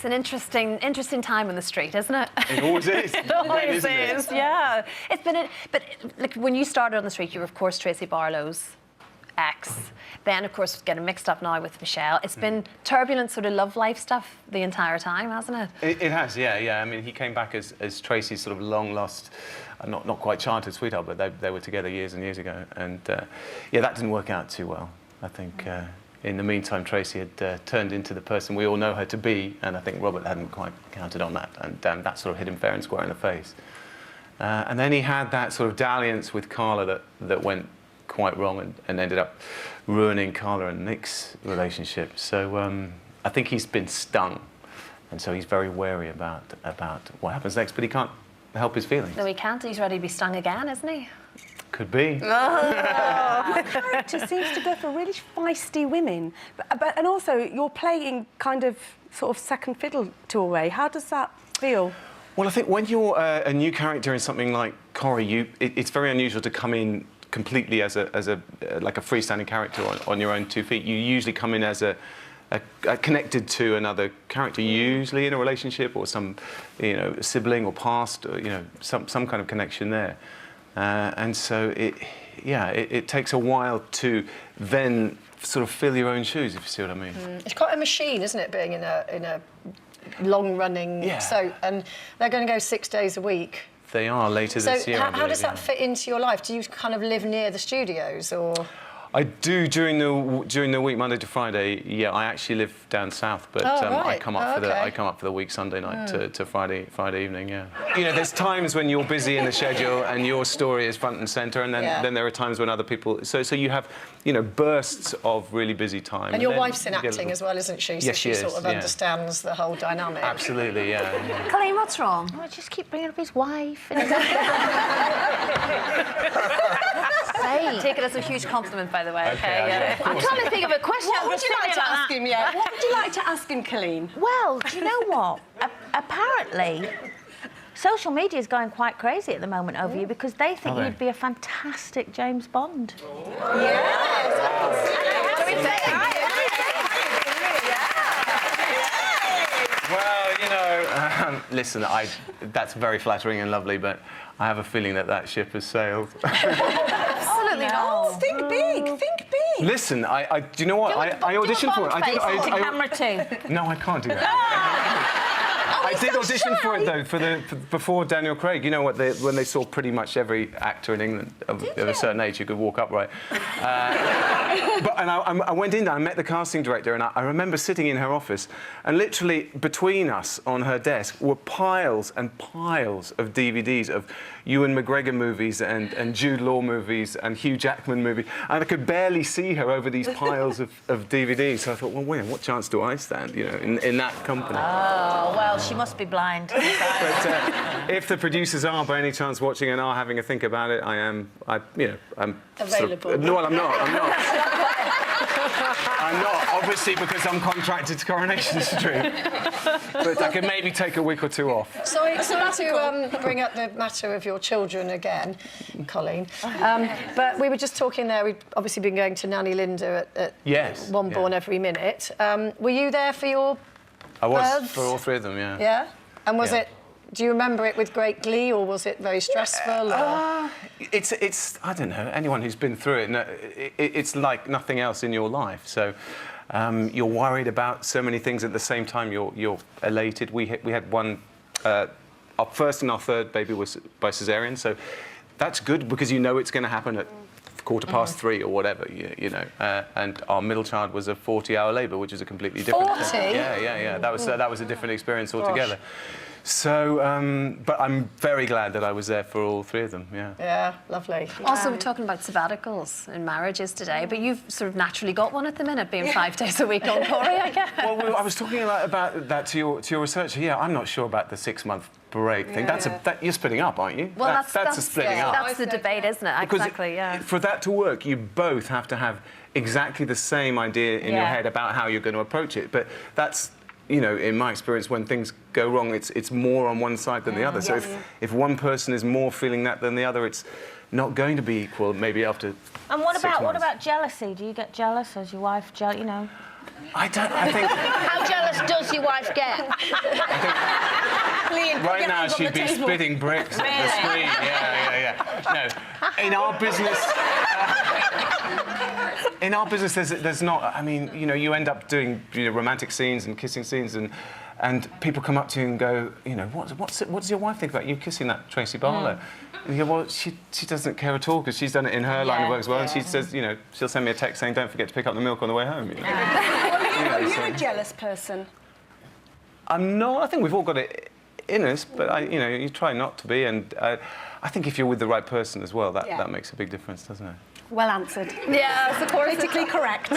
It's an interesting time on the street, isn't it? It always is. It always is, yeah. It's been but like when you started on the street, you were of course Tracy Barlow's ex. Then of course getting mixed up now with Michelle. It's been turbulent sort of love life stuff the entire time, hasn't it? It has, yeah. I mean, he came back as Tracy's sort of long lost, not quite childhood sweetheart, but they were together years and years ago, and yeah, that didn't work out too well. I think in the meantime, Tracy had turned into the person we all know her to be, and I think Robert hadn't quite counted on that, and that sort of hit him fair and square in the face. And then he had that sort of dalliance with Carla that went quite wrong and ended up ruining Carla and Nick's relationship. So I think he's been stung, and so he's very wary about what happens next, but he can't help his feelings. No, he can't. He's ready to be stung again, isn't he? Could be. Oh. Your character seems to go for really feisty women, and also you're playing kind of sort of second fiddle to a way. How does that feel? Well, I think when you're a new character in something like Corrie, it's very unusual to come in completely as a freestanding character on your own 2 feet. You usually come in as a connected to another character, usually in a relationship or some, sibling or past, or, some kind of connection there. And so it takes a while to then sort of fill your own shoes, if you see what I mean. It's quite a machine, isn't it, being in a long-running soap, and they're going to go 6 days a week. They are later this year. So how does that fit into your life? Do you kind of live near the studios, or...? I do during the week, Monday to Friday. Yeah, I actually live down south, but I come up for the week, Sunday night to Friday evening. Yeah. There's times when you're busy in the schedule and your story is front and centre, and then there are times when other people. So you have bursts of really busy time. And your wife's in acting as well, isn't she? So yes, she is, sort of understands the whole dynamic. Absolutely, yeah. Coleen, what's wrong? Oh, just keep bringing up his wife. Take it as a huge compliment, by the way. Okay, yeah. I'm trying to think of a question. What would you like to ask him, What would you like to ask him, Coleen? Well, do you know what? Apparently, social media is going quite crazy at the moment over you because they think you'd be a fantastic James Bond. Well, listen, that's very flattering and lovely, but I have a feeling that ship has sailed. Absolutely not. Think big, think big. Listen, do you know what? I auditioned for it. I camera too. No, I can't do that. I did audition for it though, before Daniel Craig. You know what? When they saw pretty much every actor in England of a certain age who could walk upright. I went in there. I met the casting director, and I remember sitting in her office, and literally between us on her desk were piles and piles of DVDs of Ewan McGregor movies and Jude Law movies and Hugh Jackman movies, and I could barely see her over these piles of DVDs. So I thought, well, what chance do I stand, in that company? Oh, well, she must be blind. But if the producers are by any chance watching and are having a think about it, I'm available. No, I'm not. I'm not, obviously, because I'm contracted to Coronation Street. But I could maybe take a week or two off. Sorry to bring up the matter of your children again, Coleen. But we were just talking there. We've obviously been going to Nanny Linda at One Born every minute. Were you there for your I was, births? for all three of them, yeah. Yeah? And was it... Do you remember it with great glee, or was it very stressful? It's I don't know. Anyone who's been through it, it's like nothing else in your life. So you're worried about so many things at the same time. You're elated. We had one. Our first and our third baby was by cesarean, so that's good because it's going to happen at 3:15 or whatever, and our middle child was a 40-hour labour, which is a completely different 40? thing. Yeah. That was a different experience altogether. So, but I'm very glad that I was there for all three of them, yeah. Yeah, lovely. Also, we're talking about sabbaticals and marriages today, but you've sort of naturally got one at the minute, being 5 days a week on Corrie, I guess. Well, I was talking about that to your researcher. Yeah, I'm not sure about the 6-month break thing. You're splitting up, aren't you? Well, that's a splitting up. That's the debate, isn't it? Because exactly, yeah. For that to work, you both have to have exactly the same idea in your head about how you're going to approach it. But that's... in my experience, when things go wrong, it's more on one side than the other. So if one person is more feeling that than the other, it's not going to be equal. Maybe after. And what about jealousy? Do you get jealous? Is your wife jealous? I think How jealous does your wife get? right now she'd be spitting bricks at the screen. Yeah. No, in our business, there's not. I mean, you know, you end up doing romantic scenes and kissing scenes, and people come up to you and go, you know, what does your wife think about you kissing that Tracy Barlow? And you go, well, she doesn't care at all because she's done it in her line of work as well, and she says, you know, she'll send me a text saying, don't forget to pick up the milk on the way home. You know? Are you a jealous person? I'm not. I think we've all got it in us, but you try not to be, and I think if you're with the right person as well, that makes a big difference, doesn't it? Well answered. Yes, of course. Politically correct.